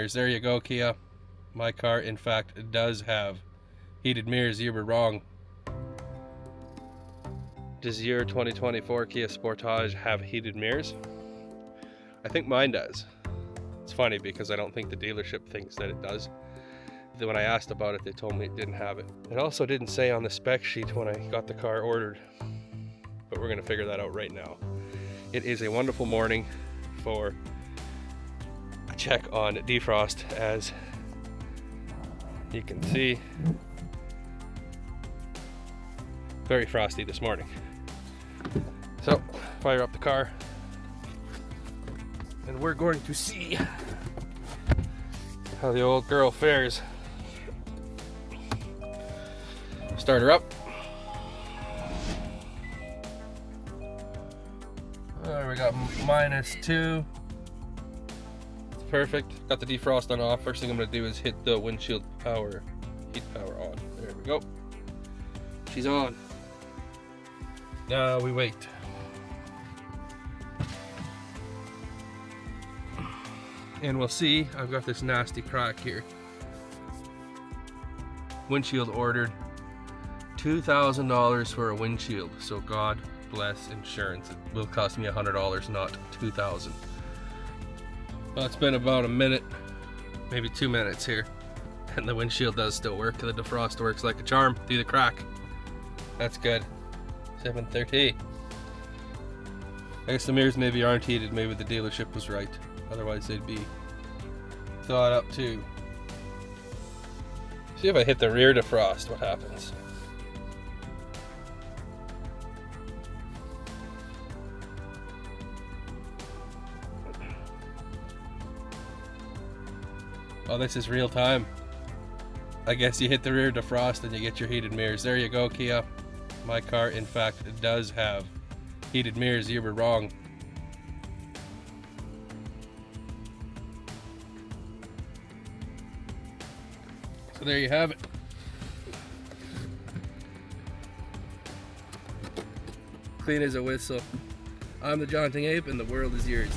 mirrors. There you go, Kia. My car, in fact, does have heated mirrors. You were wrong. Does your 2024 Kia Sportage have heated mirrors? I think mine does. It's funny because I don't think the dealership thinks that it does. When I asked about it, they told me it didn't have it. It also didn't say on the spec sheet when I got the car ordered, but we're gonna figure that out right now. It is a wonderful morning for a check on defrost. As you can see, very frosty this morning. So, fire up the car, and we're going to see how the old girl fares. Start her up. We got -2. It's perfect. Got the defrost on off. First thing I'm going to do is hit the windshield power, heat power on. There we go. She's on. Now we wait. And we'll see. I've got this nasty crack here. Windshield ordered. $2,000 for a windshield. So God bless insurance. It will cost me $100, not $2,000. Well, it's been about a minute, maybe 2 minutes here, and the windshield does still work. The defrost works like a charm through the crack. That's good. 7:30. I guess the mirrors maybe aren't heated. Maybe the dealership was right. Otherwise they'd be thawed up too. See if I hit the rear defrost, what happens. Oh, this is real time. I guess you hit the rear defrost and you get your heated mirrors. There you go, Kia. My car, in fact, does have heated mirrors. You were wrong. So there you have it. Clean as a whistle. I'm the Jaunting Ape and the world is yours.